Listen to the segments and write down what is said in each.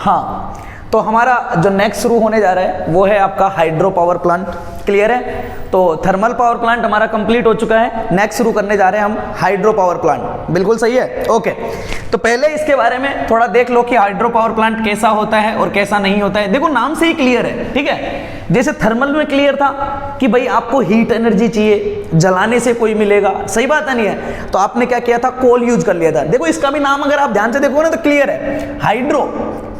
हाँ, तो हमारा जो नेक्स्ट शुरू होने जा रहा है वो है आपका हाइड्रो पावर प्लांट। क्लियर है? तो थर्मल पावर प्लांट हमारा कंप्लीट हो चुका है, नेक्स्ट शुरू करने जा रहे हैं हम हाइड्रो पावर प्लांट। बिल्कुल सही है, ओके। तो पहले इसके बारे में थोड़ा देख लो कि हाइड्रो पावर प्लांट कैसा होता है और कैसा नहीं होता है। देखो नाम से ही क्लियर है, ठीक है। जैसे थर्मल में क्लियर था कि भाई आपको हीट एनर्जी चाहिए, जलाने से कोई मिलेगा, सही बात है नहीं है? तो आपने क्या किया था, कोल यूज कर लिया था। देखो इसका भी नाम अगर आप ध्यान से देखोगे ना तो क्लियर है, हाइड्रो।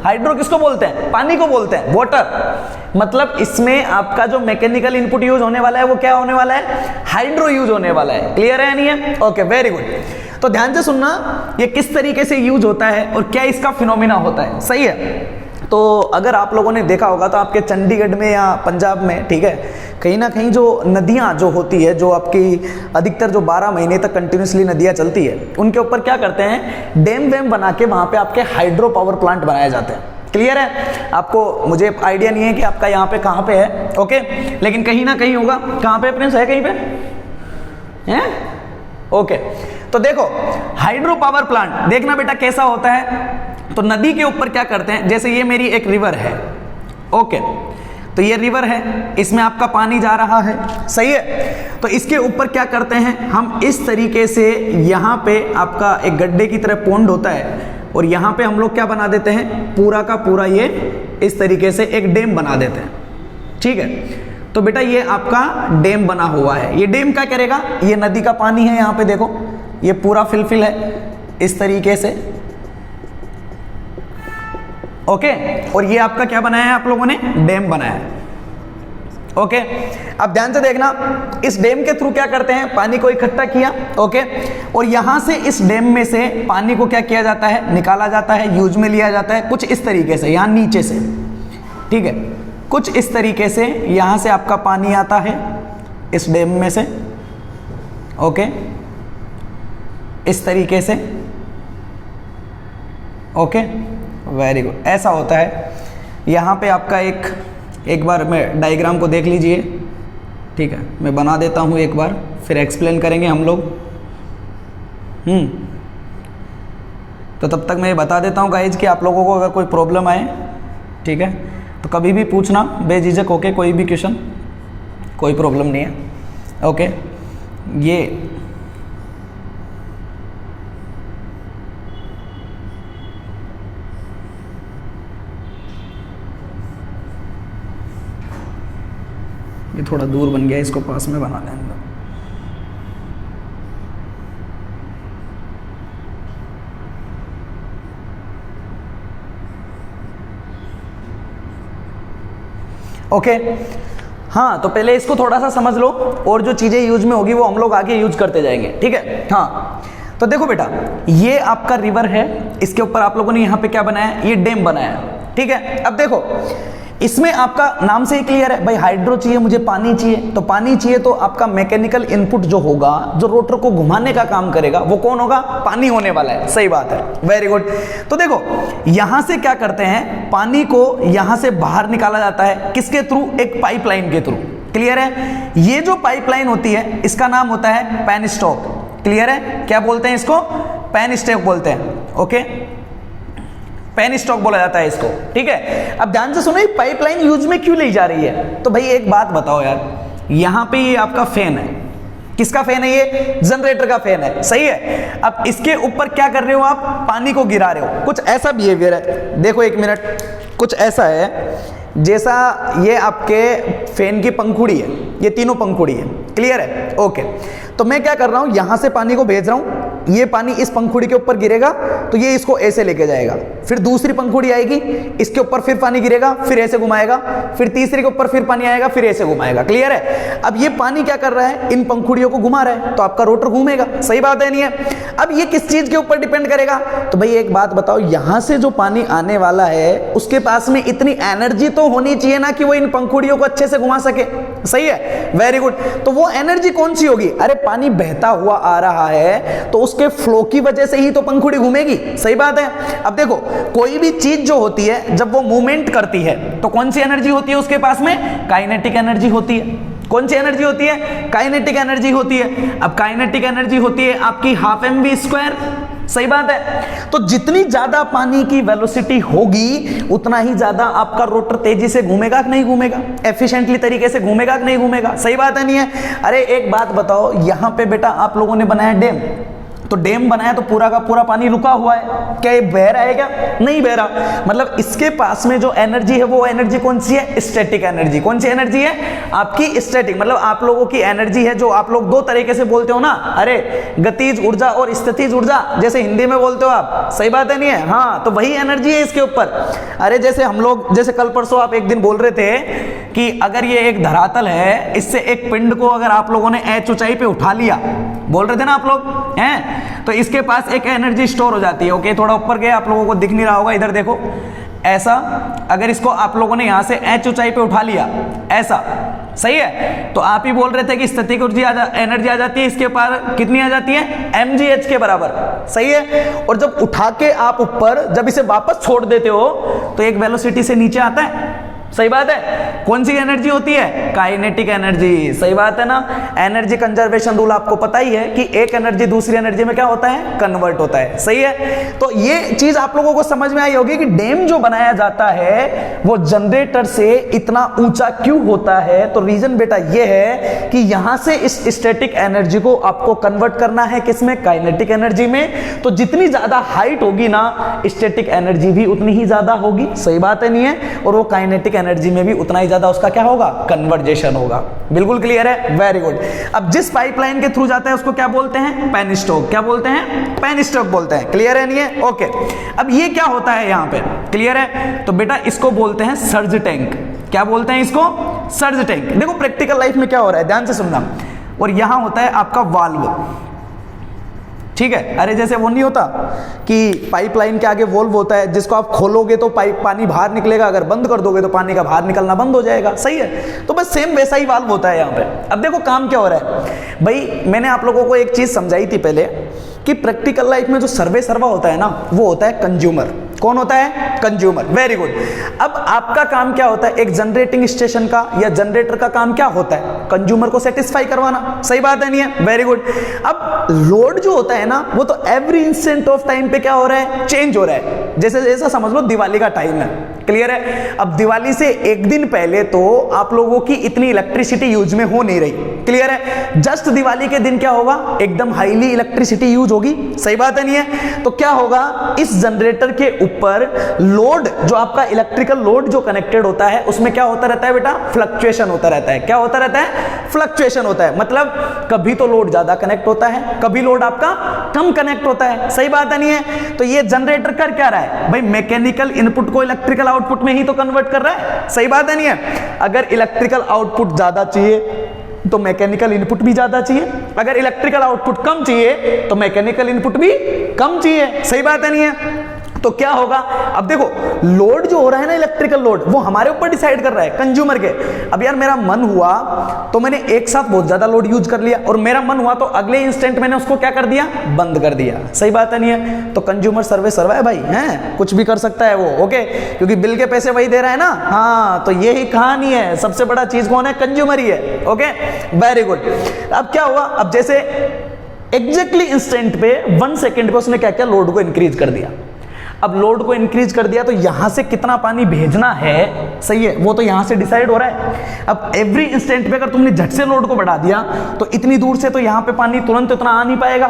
हाइड्रो किसको बोलते हैं? पानी को बोलते हैं, वाटर। मतलब इसमें आपका जो मैकेनिकल इनपुट यूज होने वाला है वो क्या होने वाला है? हाइड्रो यूज होने वाला है। क्लियर है नहीं है? Okay, very good. तो ध्यान से सुनना, ये किस तरीके से यूज होता है और क्या इसका फिनोमिना होता है, सही है? तो अगर आप लोगों ने देखा होगा तो आपके चंडीगढ़ में या पंजाब में, ठीक है, कहीं ना कहीं जो नदियाँ जो होती है, जो आपकी अधिकतर जो 12 महीने तक कंटिन्यूसली नदियाँ चलती है, उनके ऊपर क्या करते हैं, डैम वैम बना के वहाँ पे आपके हाइड्रो पावर प्लांट बनाए जाते हैं। क्लियर है? आपको, मुझे आइडिया नहीं है कि आपका यहाँ पे कहाँ पे है, ओके, लेकिन कहीं ना कहीं होगा। कहाँ पे प्रिंस है? कहीं पे है? ओके। तो देखो हाइड्रो पावर प्लांट देखना बेटा कैसा होता है। तो नदी के ऊपर क्या करते हैं, जैसे ये मेरी एक रिवर है, ओके, तो ये रिवर है, इसमें आपका पानी जा रहा है, सही है? तो इसके ऊपर क्या करते हैं हम, इस तरीके से यहाँ पे आपका एक गड्ढे की तरह पोंड होता है और यहाँ पे हम लोग क्या बना देते हैं, पूरा का पूरा ये इस तरीके से एक डैम बना देते हैं, ठीक है? तो बेटा ये आपका डैम बना हुआ है। ये डैम क्या करेगा, ये नदी का पानी है, यहाँ पे देखो ये पूरा फिल है इस तरीके से, ओके। और ये आपका क्या बनाया है आप लोगों ने, डैम बनाया है, ओके। अब ध्यान से देखना, इस डैम के थ्रू क्या करते हैं, पानी को इकट्ठा किया, ओके, और यहां से इस डैम में से पानी को क्या किया जाता है, निकाला जाता है, यूज में लिया जाता है, कुछ इस तरीके से यहां नीचे से, ठीक है, कुछ इस तरीके से यहां से आपका पानी आता है इस डैम में से, ओके, इस तरीके से, ओके, वेरी गुड। ऐसा होता है। यहाँ पे आपका एक बार मैं डायग्राम को देख लीजिए, ठीक है, मैं बना देता हूँ एक बार, फिर एक्सप्लेन करेंगे हम लोग। तो तब तक मैं ये बता देता हूँ गाइज कि आप लोगों को अगर कोई प्रॉब्लम आए, ठीक है, तो कभी भी पूछना बेझिझक होके, कोई भी क्वेश्चन, कोई प्रॉब्लम नहीं है, ओके। ये थोड़ा दूर बन गया, इसको पास में बना लेंगे। ओके, हाँ, तो पहले इसको थोड़ा सा समझ लो और जो चीजें यूज में होगी वो हम लोग आगे यूज करते जाएंगे, ठीक है? हाँ, तो देखो बेटा, ये आपका रिवर है, इसके ऊपर आप लोगों ने यहाँ पे क्या बनाया है, ये डैम बनाया है, ठीक है? अब देखो इसमें आपका नाम से ही क्लियर है भाई, हाइड्रो चाहिए, मुझे पानी चाहिए। तो पानी चाहिए तो आपका मैकेनिकल इनपुट जो होगा, जो रोटर को घुमाने का काम करेगा, वो कौन होगा, पानी होने वाला है, सही बात है, वेरी गुड। तो देखो यहां से क्या करते हैं, पानी को यहां से बाहर निकाला जाता है, किसके थ्रू, एक पाइपलाइन के थ्रू। क्लियर है? ये जो पाइपलाइन होती है इसका नाम होता है पेनस्टॉक। क्लियर है? क्या बोलते हैं इसको, पेनस्टॉक बोलते हैं, ओके, पेनस्टॉक बोला जाता है इसको, ठीक है? अब ध्यान से सुनो, ये पाइपलाइन यूज में क्यों ली जा रही है? तो भाई एक बात बताओ यार, यहां पे ये आपका फैन है, किसका फैन है, ये जनरेटर का फैन है, सही है? अब इसके ऊपर क्या कर रहे हो आप, पानी को गिरा रहे हो, कुछ ऐसा बिहेवियर है, देखो एक मिनट, कुछ ऐसा है जैसा ये आपके फैन की पंखुड़ी है, ये तीनों पंखुड़ी है, क्लियर है? ओके, तो मैं क्या कर रहा हूं, यहां से पानी को भेज रहा हूं, ये पानी इस पंखुड़ी के ऊपर गिरेगा तो ये इसको ऐसे लेके जाएगा, फिर दूसरी पंखुड़ी आएगी, इसके ऊपर फिर पानी गिरेगा, फिर ऐसे घुमाएगा, फिर तीसरी के ऊपर फिर पानी आएगा, फिर ऐसे घुमाएगा। क्लियर है? अब ये पानी क्या कर रहा है, इन पंखुड़ियों को घुमा रहा है, तो आपका रोटर घूमेगा, सही बात है नहीं है? अब ये किस चीज के ऊपर डिपेंड करेगा, तो भाई एक बात बताओ, यहां से जो पानी आने वाला है उसके पास में इतनी एनर्जी तो होनी चाहिए ना कि वो इन पंखुड़ियों को अच्छे से घुमा सके, सही है? Very good. तो वो एनर्जी कौन सी होगी, अरे पानी बहता हुआ आ रहा है तो उसके फ्लो की वजह से ही तो पंखुड़ी घूमेगी, सही बात है? अब देखो कोई भी चीज जो होती है जब वो मूवमेंट करती है तो कौन सी एनर्जी होती है उसके पास में, काइनेटिक एनर्जी होती है, कौन सी एनर्जी होती है? काइनेटिक एनर्जी होती है। अब काइनेटिक एनर्जी होती है आपकी हाफ mv²। सही बात है। तो जितनी ज्यादा पानी की वेलोसिटी होगी उतना ही ज्यादा आपका रोटर तेजी से घूमेगा कि नहीं घूमेगा, एफिशिएंटली तरीके से घूमेगा कि नहीं घूमेगा। सही बात है नहीं है? अरे एक बात बताओ, यहां पे बेटा आप लोगों ने बनाया डैम, तो डैम बनाया तो पूरा का पूरा पानी रुका हुआ है, क्या ये बह रहा है क्या? नहीं बह रहा। मतलब इसके पास में जो एनर्जी है वो एनर्जी कौन सी है? Static energy. कौन सी एनर्जी है? आपकी स्टैटिक। मतलब आप लोगों की एनर्जी है जो आप लोग दो तरीके से बोलते हो ना, अरे गतिज ऊर्जा और स्थितिज ऊर्जा, जैसे हिंदी में बोलते हो आप। सही बात है नहीं है? हाँ, तो वही एनर्जी है इसके ऊपर। अरे जैसे हम लोग, जैसे कल परसों आप एक दिन बोल रहे थे कि अगर ये एक धरातल है, इससे एक पिंड को अगर आप लोगों ने h ऊंचाई पे उठा लिया, बोल रहे थे ना आप लोग हैं, तो इसके पास एक एनर्जी स्टोर हो जाती है। ओके, थोड़ा ऊपर गए, आप लोगों को दिख नहीं रहा होगा, इधर देखो, ऐसा अगर इसको आप लोगों ने यहां से h ऊंचाई पे उठा लिया, ऐसा, सही है, तो आप ही बोल रहे थे कि स्टैटिक एनर्जी आ जाती है इसके पास, कितनी आ जाती है? mgh के बराबर। सही है। और जब उठा के आप ऊपर, जब इसे वापस छोड़ देते हो तो एक वेलोसिटी से नीचे आता है। सही बात है। कौन सी एनर्जी होती है? Kinetic energy. सही बात है ना? एनर्जी कंजर्वेशन रूल आपको पता ही है कि एक एनर्जी दूसरी एनर्जी में क्या होता है? कन्वर्ट होता है। सही है। तो ये चीज आप लोगों को समझ में आई होगी कि डैम जो बनाया जाता है वो जनरेटर से इतना ऊंचा क्यों होता है। तो रीजन बेटा ये है कि यहां से इस स्टैटिक एनर्जी को आपको कन्वर्ट करना है किसमें? काइनेटिक एनर्जी में। तो जितनी ज्यादा हाइट होगी ना, स्टैटिक एनर्जी भी उतनी ही ज्यादा होगी। सही बात है नहीं है? और वो काइनेटिक एनर्जी में भी उतना ही ज्यादा उसका क्या होगा? कन्वर्जेशन होगा। बिल्कुल क्लियर है? Very good. अब जिस पाइपलाइन के थ्रू जाता है उसको क्या बोलते हैं? पेनिस्टॉक। क्या बोलते हैं? पेनिस्टॉक बोलते हैं। क्लियर है नहीं है? ओके। अब ये क्या होता है यहां पे? क्लियर है? तो बेटा इसको बोलते हैं सर्ज टैंक। क्या बोलते हैं इसको? Surge tank. देखो प्रैक्टिकल लाइफ में क्या हो रहा है, ध्यान से सुनना। और यहां होता है आपका वाल्व, ठीक है। अरे जैसे वो नहीं होता कि पाइपलाइन के आगे वॉल्व होता है, जिसको आप खोलोगे तो पानी बाहर निकलेगा, अगर बंद कर दोगे तो पानी का बाहर निकलना बंद हो जाएगा। सही है। तो बस सेम वैसा ही वाल्व होता है यहाँ पे। अब देखो काम क्या हो रहा है भाई, मैंने आप लोगों को एक चीज समझाई थी पहले कि प्रैक्टिकल लाइफ में जो सर्वा होता है ना, वो होता है कंज्यूमर। कौन होता है? कंज्यूमर। Very good. अब आपका काम क्या होता है? एक जनरेटिंग स्टेशन का या जनरेटर का काम क्या होता है? कंज्यूमर को सेटिस्फाई करवाना। सही बात है नहीं है? Very good. अब लोड जो होता है ना, वो तो एवरी इंस्टेंट ऑफ टाइम पे क्या हो रहा है? चेंज हो रहा है। जैसे जैसा समझ लो दिवाली का टाइम है। क्लियर है? अब दिवाली से एक दिन पहले तो आप लोगों की इतनी इलेक्ट्रिसिटी यूज में हो नहीं रही। क्लियर है? जस्ट दिवाली के दिन क्या होगा? एकदम हाईली इलेक्ट्रिसिटी यूज होगी। सही बात है नहीं है? तो क्या होगा? इस जनरेटर के ऊपर लोड, जो आपका इलेक्ट्रिकल लोड जो कनेक्टेड होता है, उसमें क्या होता रहता है बेटा? फ्लक्चुएशन होता रहता है। क्या होता रहता है? फ्लक्चुएशन होता है। मतलब कभी तो लोड ज्यादा कनेक्ट होता है, कभी लोड आपका कम कनेक्ट होता है। सही बात है नहीं है? तो ये जनरेटर कर क्या रहा है भाई? मैकेनिकल इनपुट को इलेक्ट्रिकल आउटपुट में ही तो कन्वर्ट कर रहा है। सही बात है नहीं है? अगर इलेक्ट्रिकल आउटपुट ज्यादा चाहिए तो मैकेनिकल इनपुट भी ज्यादा चाहिए, अगर इलेक्ट्रिकल आउटपुट कम चाहिए तो मैकेनिकल इनपुट भी कम चाहिए। सही बात है नहीं है? तो क्या होगा? अब देखो लोड जो हो रहा है ना, इलेक्ट्रिकल लोड, वो हमारे ऊपर डिसाइड कर रहा है, कंज्यूमर के। अब यार मेरा मन हुआ तो मैंने एक साथ बहुत ज्यादा लोड यूज कर लिया, और मेरा मन हुआ तो अगले इंस्टेंट मैंने उसको क्या कर दिया? बंद कर दिया। सही बात है नहीं है? तो कंज्यूमर सर्वा है भाई, हैं? कुछ भी कर सकता है वो। ओके, क्योंकि बिल के पैसे वही दे रहा है ना। हाँ, तो यही कहानी है। सबसे बड़ा चीज कौन है? कंज्यूमर ही है। Okay, very good. अब क्या हुआ? अब जैसे एग्जैक्टली इंस्टेंट पे 1 सेकेंड पे उसने क्या किया? लोड को इंक्रीज कर दिया। अब लोड को इंक्रीज कर दिया तो यहां से कितना पानी भेजना है, सही है, वो तो यहां से डिसाइड हो रहा है। अब एवरी इंस्टेंट पे अगर तुमने झट से लोड को बढ़ा दिया तो इतनी दूर से तो यहां पे पानी तुरंत इतना आ नहीं पाएगा।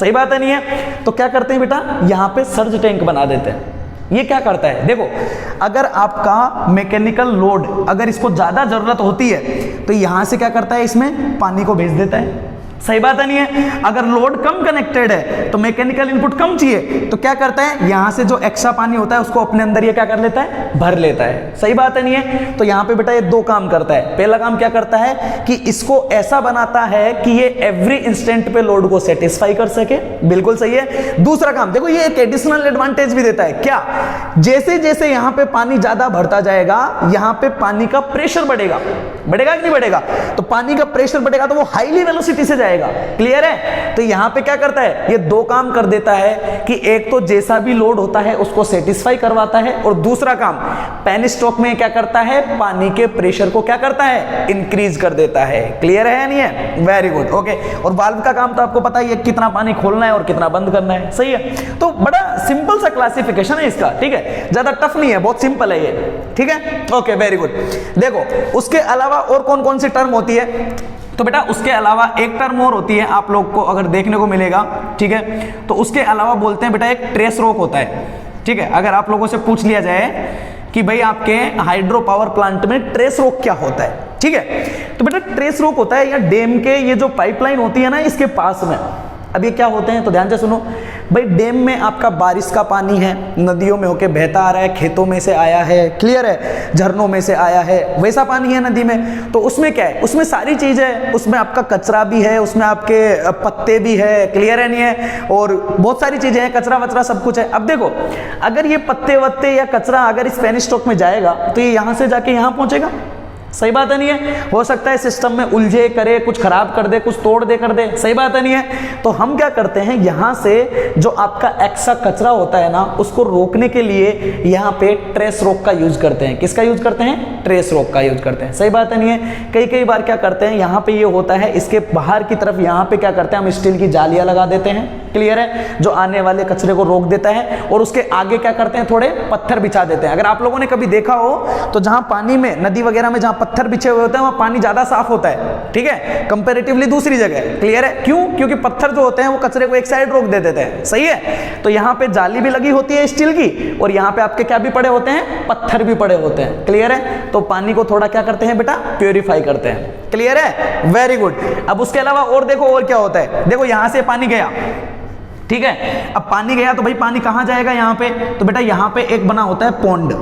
सही बात है नहीं है? तो क्या करते हैं बेटा? यहां पे सर्ज टैंक बना देते हैं। ये क्या करता है? देखो, अगर आपका मैकेनिकल लोड, अगर इसको ज्यादा जरूरत होती है तो यहां से क्या करता है? इसमें पानी को भेज देता है। सही बात है नहीं है? अगर लोड कम कनेक्टेड है तो मैकेनिकल इनपुट कम चाहिए, तो क्या करता है? यहां से जो एक्स्ट्रा पानी होता है उसको अपने अंदर ये क्या कर लेता है? भर लेता है। सही बात है नहीं है? तो यहां पे बेटा ये दो काम करता है। पहला काम क्या करता है कि इसको ऐसा बनाता है कि ये एवरी इंस्टेंट पे लोड को सेटिस्फाई कर सके। बिल्कुल सही है। दूसरा काम देखो, ये एक एडिशनल एडवांटेज भी देता है। क्या? जैसे जैसे यहां पे पानी ज्यादा भरता जाएगा, यहां पे पानी का प्रेशर बढ़ेगा। बढ़ेगा कि नहीं बढ़ेगा? तो पानी का प्रेशर बढ़ेगा तो वो हाईली वेलोसिटी से जाएगा। क्लियर है? तो यहां पे क्या करता है, ये दो काम कर देता है कि एक तो जैसा भी लोड होता है उसको सेटिस्फाई करवाता है, और दूसरा काम पेनिस्टॉक में क्या करता है, पानी के प्रेशर को क्या करता है, इंक्रीज कर देता है। क्लियर है या नहीं है? Very good, okay. और वाल्व का काम तो आपको पता ही है, कितना पानी खोलना है और कितना बंद करना है। सही है? तो बड़ा सिंपल सा क्लासिफिकेशन है इसका, ठीक है, ज्यादा टफ नहीं है, बहुत सिंपल है ये, ठीक है, ओके, वेरी गुड। देखो उसके अलावा और कौन कौन सी टर्म होती है, तो बेटा उसके अलावा एक टर्म और होती है, आप लोग को अगर देखने को मिलेगा, ठीक है, तो उसके अलावा बोलते हैं बेटा एक ट्रेस रोक होता है। ठीक है, अगर आप लोगों से पूछ लिया जाए कि भाई आपके हाइड्रो पावर प्लांट में ट्रेस रोक क्या होता है, ठीक है, तो बेटा ट्रेस रोक होता है या डैम के ये जो पाइपलाइन होती है ना इसके पास में, अब ये क्या होते हैं, तो ध्यान से सुनो भाई। डैम में आपका बारिश का पानी है, नदियों में होके बहता आ रहा है, खेतों में से आया है, क्लियर है, झरनों में से आया है, वैसा पानी है नदी में। तो उसमें क्या है, उसमें सारी चीजें है, उसमें आपका कचरा भी है, उसमें आपके पत्ते भी है, क्लियर है नहीं है, और बहुत सारी चीजें हैं, कचरा वचरा सब कुछ है। अब देखो अगर ये पत्ते वत्ते या कचरा अगर इस पेनिस्टॉक में जाएगा तो ये यहां से जाके यहां पहुंचेगा। सही बात है नहीं है? हो सकता है सिस्टम में उलझे करे, कुछ खराब कर दे, कुछ तोड़ दे कर दे। सही बात है नहीं है? तो हम क्या करते हैं, यहां से जो आपका एक्स्ट्रा कचरा होता है ना उसको रोकने के लिए यहां पे ट्रेस रोक का यूज करते हैं। किसका यूज करते हैं? ट्रेस रोक का यूज करते हैं। सही बात है नहीं है? कई बार क्या करते हैं, यहां पे ये होता है, इसके बाहर की तरफ यहां पे क्या करते हैं, हम स्टील की जालियां लगा देते हैं, क्लियर है, जो आने वाले कचरे को रोक देता है, और उसके आगे क्या करते हैं, थोड़े पत्थर बिछा देते हैं। अगर आप लोगों ने कभी देखा हो तो जहां पानी में, नदी वगैरह में जहां पत्थर बिछे हुए होते हैं वहां पानी ज्यादा साफ होता है, ठीक है, कंपैरेटिवली दूसरी जगह। क्लियर है? क्यों? क्योंकि पत्थर जो होते हैं वो कचरे को एक साइड रोक दे देते हैं। सही है? तो यहां पे जाली भी लगी होती है स्टील की, और यहां पे आपके क्या भी पड़े होते हैं, पत्थर भी पड़े होते हैं। क्लियर है? तो पानी को थोड़ा क्या करते हैं बेटा, प्योरीफाई करते हैं। क्लियर है? Very good. अब उसके अलावा और देखो और क्या होता है, देखो यहां से पानी गया, ठीक है, अब पानी गया तो भाई पानी कहां जाएगा, यहां पे, तो बेटा यहां पे एक बना होता है पॉन्ड।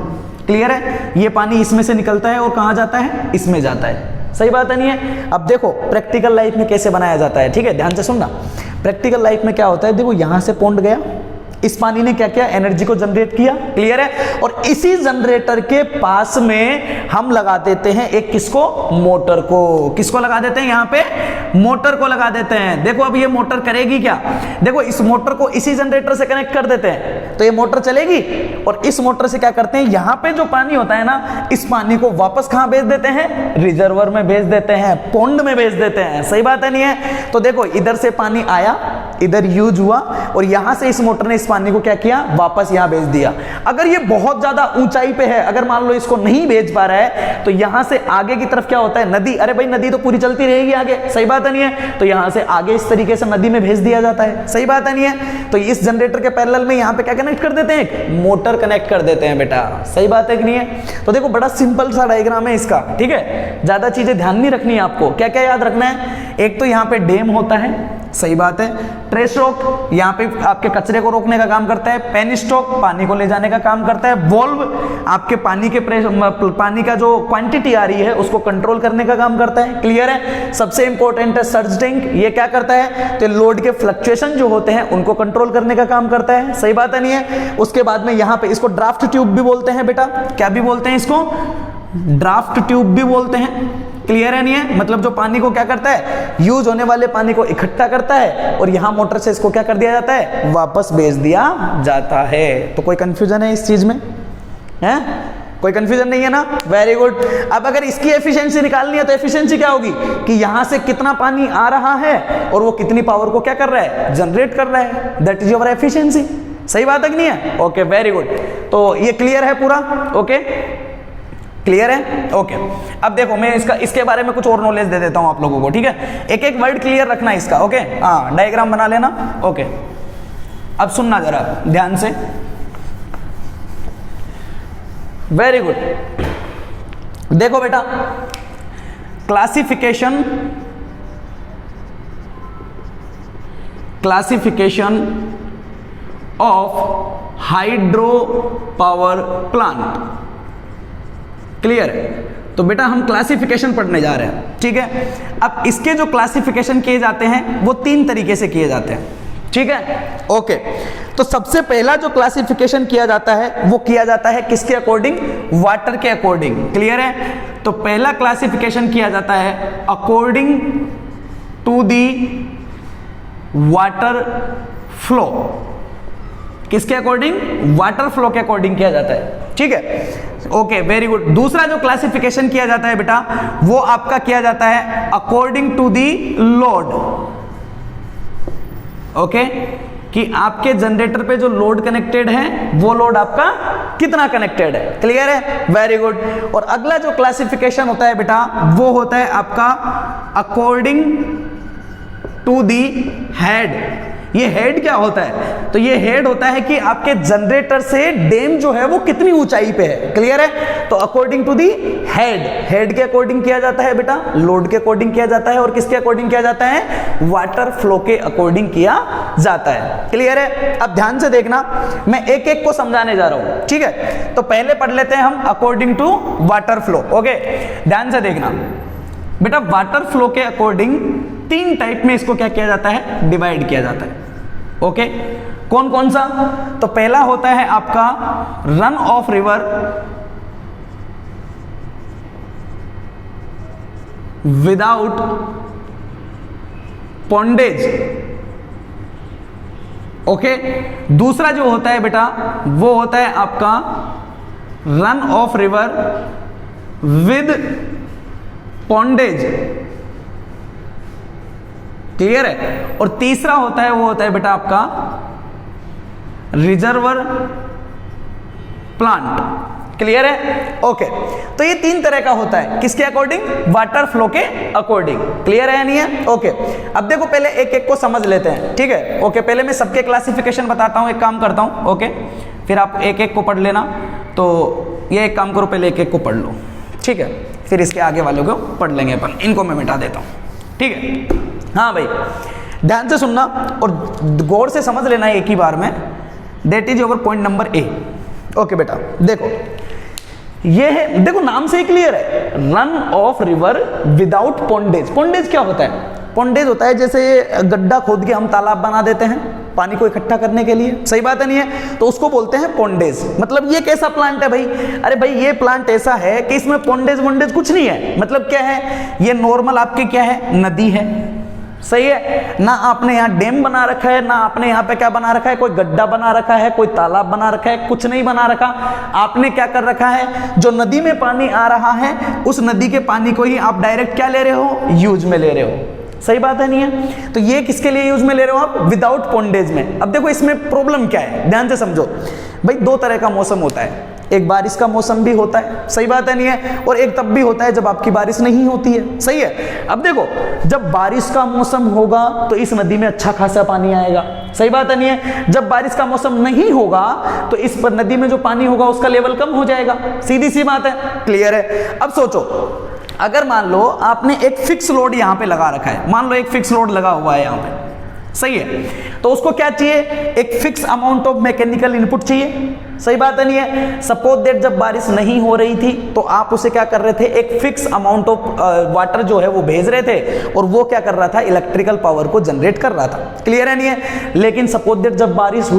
क्लियर है? ये पानी इसमें से निकलता है और कहां जाता है, इसमें जाता है। सही बात है नहीं है? अब देखो प्रैक्टिकल लाइफ में कैसे बनाया जाता है, ठीक है, ध्यान से सुनना। प्रैक्टिकल लाइफ में क्या होता है, देखो यहां से पॉन्ड गया, इस पानी ने क्या किया, एनर्जी को जनरेट किया। क्लियर है? और इसी जनरेटर के पास में हम लगा देते हैं एक किसको, मोटर को। किसको लगा देते हैं, यहां पे मोटर को लगा देते हैं। देखो अब ये मोटर करेगी क्या, देखो इस मोटर को इसी जनरेटर से कनेक्ट कर देते हैं तो ये मोटर चलेगी, और इस मोटर से क्या करते हैं, यहां पे जो पानी होता है ना, इस पानी को वापस कहां भेज देते हैं, रिजर्वर में भेज देते हैं, पॉन्ड में भेज देते हैं। सही बात है नहीं है? तो देखो इधर से पानी आया, इधर यूज हुआ, और यहां से इस मोटर ने इस पानी को क्या किया, वापस यहां भेज दिया। अगर ये बहुत ज्यादा ऊंचाई पे है, अगर मान लो इसको नहीं भेज पा रहा है, तो यहां से आगे की तरफ क्या होता है, नदी, अरे भाई नदी तो पूरी चलती रहेगी आगे, सही बात है नहीं है, तो यहां से आगे इस तरीके से नदी में भेज दिया जाता है। सही बात है नहीं है? तो इस जनरेटर के पैरेलल में यहां पे क्या कनेक्ट कर देते हैं, मोटर कनेक्ट कर देते हैं बेटा। सही बात है कि नहीं है? तो देखो बड़ा सिंपल सा डायग्राम है इसका, ठीक है, ज्यादा चीजें ध्यान नहीं रखनी है आपको। क्या क्या याद रखना है, एक तो यहां पे डैम होता है, सही बात है, ट्रेस रोक यहां पे आपके कचरे को रोकने का काम करता है, पेनिस्टॉक पानी को ले जाने का काम करता है, वॉल्व आपके पानी के पानी का जो क्वांटिटी आ रही है उसको कंट्रोल करने का काम करता है। क्लियर है? सबसे इंपॉर्टेंट है सर्ज टैंक, ये क्या करता है, तो लोड के फ्लक्चुएशन जो होते हैं उनको कंट्रोल करने का काम करता है। सही बात है नहीं है? उसके बाद में यहां पे इसको ड्राफ्ट ट्यूब भी बोलते हैं बेटा, क्या भी बोलते हैं इसको, ड्राफ्ट ट्यूब भी बोलते हैं। क्लियर है नहीं है? मतलब जो पानी को क्या करता है, यूज होने वाले पानी को इकट्ठा करता है, और यहां मोटर से इसको क्या कर दिया जाता है, वापस भेज दिया जाता है। तो कोई कंफ्यूजन है इस चीज में, है कोई कंफ्यूजन नहीं है ना? Very good. अब अगर इसकी एफिशिएंसी निकालनी है तो एफिशिएंसी क्या होगी कि यहां से कितना पानी आ रहा है और वो कितनी पावर को क्या कर रहा है, जनरेट कर रहा है, दैट इज योर एफिशिएंसी। सही बात है कि नहीं है? Okay, very good. तो ये क्लियर है पूरा? ओके, क्लियर है? ओके। अब देखो मैं इसके बारे में कुछ और नॉलेज दे देता हूं आप लोगों को, ठीक है, एक एक वर्ड क्लियर रखना इसका। ओके, हाँ, डायग्राम बना लेना। ओके, अब सुनना जरा ध्यान से, वेरी गुड। देखो बेटा, classification of hydro power plant. Clear है? तो बेटा हम क्लासिफिकेशन पढ़ने जा रहे हैं, ठीक है। अब इसके जो क्लासिफिकेशन किए जाते हैं वो तीन तरीके से किए जाते हैं। ठीक है, ओके। तो सबसे पहला जो क्लासिफिकेशन किया जाता है वो किया जाता है किसके अकॉर्डिंग? वाटर के अकॉर्डिंग। क्लियर है? तो पहला क्लासिफिकेशन किया जाता है according to the water flow. किसके अकॉर्डिंग? वाटर फ्लो के अकॉर्डिंग किया जाता है। ठीक है, ओके, वेरी गुड। दूसरा जो क्लासिफिकेशन किया जाता है बेटा वो आपका किया जाता है according to the load. Okay, कि आपके जनरेटर पे जो लोड कनेक्टेड है वो लोड आपका कितना कनेक्टेड है। क्लियर है? Very good. और अगला जो क्लासिफिकेशन होता है बेटा वो होता है आपका अकॉर्डिंग टू दी हेड। ये हेड क्या होता है? तो ये हेड होता है कि आपके जनरेटर से डैम जो है वो कितनी ऊंचाई पे है। क्लियर है? तो according to the head, head के अकॉर्डिंग किया जाता है बेटा, लोड के अकॉर्डिंग किया जाता है और किसके अकॉर्डिंग किया जाता है? वाटर फ्लो के अकॉर्डिंग किया जाता है। क्लियर है? अब ध्यान से देखना, मैं एक एक को समझाने जा रहा हूं। ठीक है, तो पहले पढ़ लेते हैं हम according to water flow. Okay, ध्यान से देखना बेटा, वाटर फ्लो के अकॉर्डिंग 3 टाइप में इसको क्या किया जाता है? डिवाइड किया जाता है। ओके, कौन कौन सा? तो पहला होता है आपका run of river without pondage. Okay, दूसरा जो होता है बेटा वो होता है आपका run of river with pondage. Clear है? और तीसरा होता है वो होता है बेटा आपका रिजर्वर प्लांट। क्लियर है? ओके, तो ये 3 तरह का होता है। किसके अकॉर्डिंग? वाटर फ्लो के अकॉर्डिंग। क्लियर है नहीं है? ओके, अब देखो पहले एक एक को समझ लेते हैं। ठीक है, ओके, पहले मैं सबके क्लासिफिकेशन बताता हूं। एक काम करता हूं, ओके, फिर आप एक एक को पढ़ लेना। तो ये एक काम करो, पहले एक एक को पढ़ लो। ठीक है, फिर इसके आगे वालों को पढ़ लेंगे अपन। इनको मैं मिटा देता हूं। ठीक है, हाँ भाई, ध्यान से सुनना और गौर से समझ लेना एक ही बार में। That is your point number A. Okay बेटा, देखो ये है, देखो नाम से ही क्लियर है, रन ऑफ रिवर विदाउट पॉन्डेज। पॉन्डेज क्या होता है? पॉन्डेज होता है जैसे गड्ढा खोद के हम तालाब बना देते हैं पानी को इकट्ठा करने के लिए। सही बात है नहीं है? तो उसको बोलते हैं पॉन्डेज। मतलब ये कैसा प्लांट है भाई? अरे भाई ये प्लांट ऐसा है कि इसमें पॉन्डेज वॉन्डेज कुछ नहीं है। मतलब क्या है? ये नॉर्मल आपकी क्या है? नदी है। सही है ना? आपने यहाँ डैम बना रखा है, ना आपने यहाँ पे क्या बना रखा है? कोई गड्ढा बना रखा है, कोई तालाब बना रखा है, कुछ नहीं बना रखा। आपने क्या कर रखा है? जो नदी में पानी आ रहा है उस नदी के पानी को ही आप डायरेक्ट क्या ले रहे हो? यूज में ले रहे हो। सही बात है नहीं है? तो ये किसके लिए यूज में ले रहे हो आप? विदाउट पॉन्डेज में। अब देखो इसमें प्रॉब्लम क्या है, ध्यान से समझो भाई। 2 तरह का मौसम होता है, एक बारिश का मौसम भी होता है। सही बात है नहीं है? और एक तब भी होता है जब आपकी बारिश नहीं होती है। सही है? अब देखो जब बारिश का मौसम होगा तो इस नदी में अच्छा खासा पानी आएगा। सही बात है नहीं है? जब बारिश का मौसम नहीं होगा तो इस पर नदी में जो पानी होगा उसका लेवल कम हो जाएगा। सीधी सी बात है। क्लियर है? अब सोचो, अगर मान लो आपने एक फिक्स लोड यहां पे लगा रखा है, मान लो एक फिक्स लोड लगा हुआ है यहां पे। सही है? तो उसको क्या चाहिए? एक fix amount of mechanical input चाहिए। सही बात है नहीं है? सपोज दैट जब बारिश नहीं हो रही थी तो आप उसे क्या कर रहे थे? एक फिक्स अमाउंट ऑफ वाटर जो है वो भेज रहे थे और वो क्या कर रहा था? इलेक्ट्रिकल पावर को जनरेट कर रहा था। क्लियर है नहीं है? लेकिन सपोज दैट जब बारिश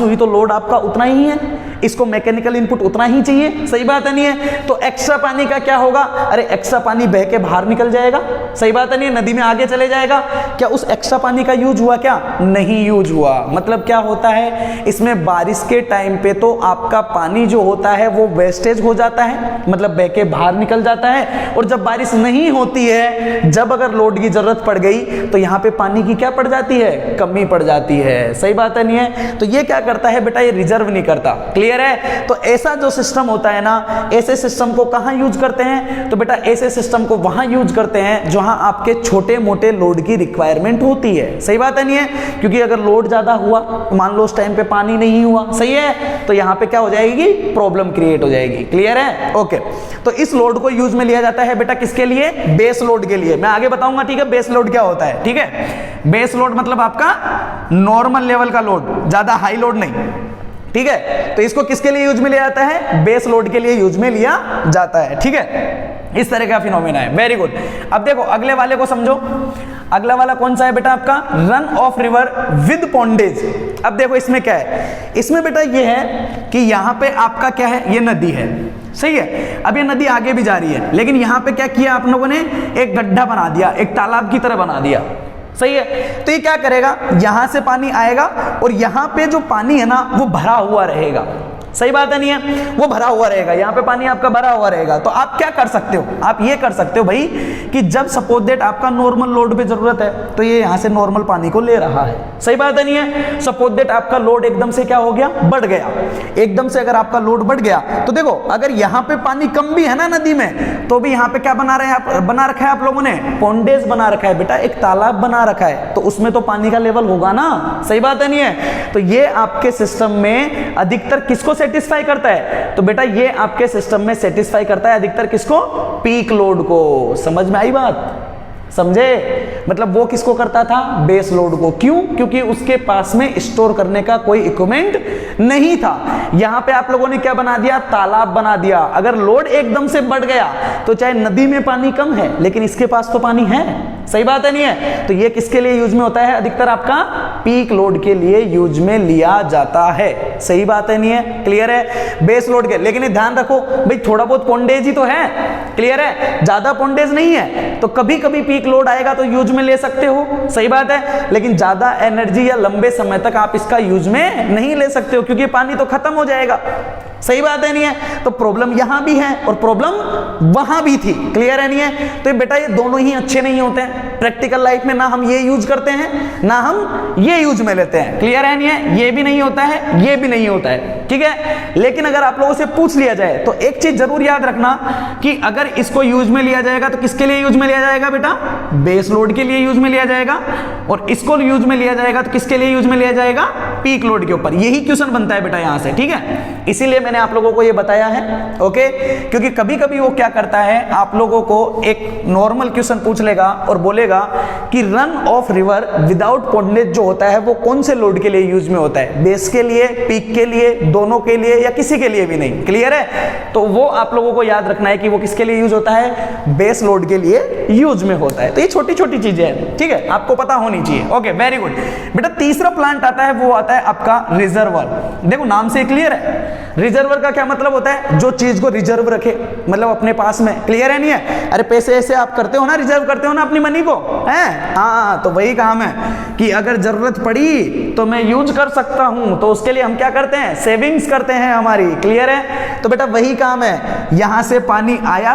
हुई तो लोड आपका उतना ही है, इसको मैकेनिकल इनपुट उतना ही चाहिए। सही बात है नहीं है? तो एक्स्ट्रा पानी का क्या होगा? अरे एक्स्ट्रा पानी बह के बाहर निकल जाएगा। सही बात है नहीं है? नदी में आगे चले जाएगा। क्या उस एक्स्ट्रा पानी का यूज हुआ? क्या नहीं यूज हुआ। मतलब क्या होता है इसमें? बारिश के टाइम पे तो आपका पानी जो होता है वो वेस्टेज हो जाता है, मतलब बह के बाहर निकल जाता है। और जब बारिश नहीं होती है, जब अगर लोड की जरूरत पड़ गई तो यहाँ पे पानी की क्या पड़ जाती है? कमी पड़ जाती है। सही बात है नहीं है? तो ये क्या करता है बेटा? ये रिजर्व नहीं करता। क्लियर है? तो ऐसा जो सिस्टम होता है ना, ऐसे सिस्टम को कहां यूज करते हैं? तो बेटा ऐसे सिस्टम को वहां यूज करते हैं जहां आपके छोटे मोटे लोड की रिक्वायरमेंट होती है। सही बात है नहीं है? क्योंकि अगर लोड ज्यादा हुआ, मान लो उस टाइम पे पानी नहीं हुआ, सही है, तो यहां पे क्या हो जाएगी? प्रॉब्लम क्रिएट हो जाएगी। क्लियर है? ओके, तो इस लोड को यूज में लिया जाता है बेटा किसके लिए? बेस लोड के लिए। मैं आगे बताऊंगा। ठीक है? बेस लोड क्या होता है? ठीक है? बेस लोड मतलब आपका नॉर्मल लेवल का लोड, ज्यादा हाई लोड नहीं। ठीक है? तो इसको किसके लिए यूज में लिया जाता है? बेस लोड के लिए यूज में लिया जाता है। ठीक है? इस तरह का फिनोमेना है। Very good. अब देखो अगले वाले को समझो। अगला वाला कौन सा है बेटा आपका? Run of river with pondage. अब देखो इसमें क्या है, इसमें बेटा ये है कि यहाँ पे आपका क्या है, ये नदी है, सही है। अब ये नदी आगे भी जा रही है, लेकिन यहाँ पे क्या किया आप लोगों ने, एक गड्ढा बना दिया, एक तालाब की तरह बना दिया, सही है। तो ये क्या करेगा, यहां से पानी आएगा और यहां पे जो पानी है ना वो भरा हुआ रहेगा, सही बात है नहीं है, वो भरा हुआ रहेगा, यहाँ पे पानी आपका भरा हुआ रहेगा। तो आप क्या कर सकते हो, आप ये कर सकते हो भाई कि जब सपोज दैट आपका नॉर्मल लोड पे जरूरत है तो ये यहाँ से नॉर्मल पानी को ले रहा है, सही बात है नहीं है। सपोज दैट आपका लोड एकदम से क्या हो गया, बढ़ गया, एकदम से अगर आपका लोड बढ़ गया तो देखो अगर यहाँ पे पानी कम भी है ना नदी में, तो भी यहाँ पे क्या बना रहे हैं, बना रखा है आप लोगों ने, पॉन्डेज बना रखा है बेटा, एक तालाब बना रखा है, तो उसमें तो पानी का लेवल होगा ना, सही बात है नहीं है। तो ये आपके सिस्टम में अधिकतर किसको सेटिस्फाई करता है, तो बेटा ये आपके सिस्टम में सेटिस्फाई करता है अधिकतर किसको, पीक लोड को। समझ में आई बात, समझे, मतलब वो किसको करता था, बेस लोड को। क्यों, क्योंकि उसके पास में स्टोर करने का कोई इक्विपमेंट नहीं था। यहां पे आप लोगों ने क्या बना दिया, तालाब बना दिया। अगर लोड एकदम से बढ़ गया तो चाहे नदी में पानी कम है लेकिन इसके पास तो पानी है, सही बात है नहीं है। तो ये किसके लिए यूज में होता है, अधिकतर आपका पीक लोड के लिए यूज में लिया जाता है, सही बात है नहीं है, क्लियर है, बेस लोड के। लेकिन ध्यान रखो भाई थोड़ा बहुत पॉन्डेज ही तो है, क्लियर है, ज्यादा पॉन्डेज नहीं है, तो कभी कभी पीक लोड आएगा तो यूज में ले सकते हो, सही बात है। लेकिन ज्यादा एनर्जी या लंबे समय तक आप इसका यूज में नहीं ले सकते हो क्योंकि पानी तो खत्म हो जाएगा, सही बात है नहीं है। तो प्रॉब्लम यहां भी है और प्रॉब्लम वहां भी थी, क्लियर है नहीं है। तो बेटा ये दोनों ही अच्छे नहीं होते हैं प्रैक्टिकल लाइफ में, ना हम ये यूज करते हैं ना हम ये यूज में लेते हैं, क्लियर है नहीं है। ये भी नहीं होता है, ये भी नहीं होता है, ठीक है। लेकिन अगर आप लोगों से पूछ लिया जाए तो एक चीज जरूर याद रखना कि अगर इसको यूज में लिया जाएगा तो किसके लिए यूज में लिया जाएगा बेटा, बेस लोड के लिए यूज में लिया जाएगा, और इसको यूज में लिया जाएगा तो किसके लिए यूज में लिया जाएगा, पीक लोड के ऊपर। यही क्वेश्चन बनता है बेटा यहां से, ठीक है। इसीलिए मैंने आप लोगों को ये बताया है, ओके। क्योंकि कभी कभी वो क्या करता है, आप लोगों को एक नॉर्मल क्वेश्चन पूछ लेगा और बोलेगा कि रन ऑफ रिवर विदाउट पॉन्डेज जो होता है वो कौन से लोड के लिए यूज में होता है, बेस के लिए, पीक के लिए, दोनों के लिए, या किसी के लिए भी नहीं, क्लियर है। तो वो आप लोगों को याद रखना है कि वो किसके लिए यूज होता है, बेस लोड के लिए यूज में होता है। तो ये छोटी छोटी चीजें हैं, ठीक है, आपको पता होनी चाहिए, ओके, वेरी गुड बेटा। तीसरा प्लांट आता है, वो आता है आपका रिजर्वर। देखो नाम से क्लियर है, रिजर्वर का क्या मतलब होता है, जो चीज को रिजर्व रखे, मतलब अपने पास में, क्लियर है नहीं है। अरे पैसे ऐसे आप करते हो ना, रिजर्व करते हो ना अपनी मनी को, हैं, हाँ, तो वही काम है कि अगर जरूरत पड़ी तो मैं यूज कर सकता हूं, तो उसके लिए हम क्या करते हैं, सेविंग्स करते हैं हमारी, क्लियर है। तो बेटा वही काम है, यहां से पानी आया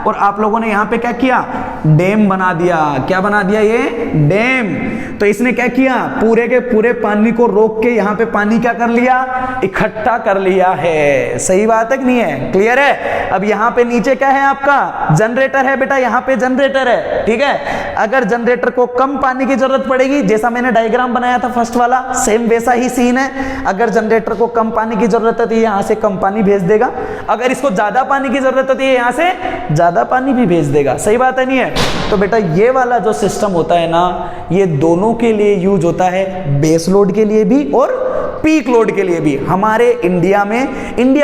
और आप लोगों ने यहां पे क्या किया, डैम बना दिया। क्या बना दिया, ये डैम। तो इसने क्या किया, पूरे के पूरे पानी को रोक के यहां पे पानी क्या कर लिया, इकट्ठा कर लिया है, सही बात है कि नहीं है, क्लियर है। अब यहां पे नीचे क्या है, आपका जनरेटर है बेटा, यहां पे जनरेटर है, ठीक है। अगर जनरेटर को कम पानी की जरूरत पड़ेगी, जैसा मैंने डायग्राम बनाया था फर्स्ट वाला, सेम वैसा ही सीन है। अगर जनरेटर को कम पानी की जरूरत है तो यहां से कम पानी भेज देगा, अगर इसको ज्यादा पानी की जरूरत है तो यहां से ज्यादा पानी भी भेज देगा, सही बात है नहीं है। तो बेटा ये वाला जो सिस्टम होता है ना, ये दोनों के लिए यूज होता है, बेस लोड के लिए भी और पीक लोड के लिए भी। हमारे इंडिया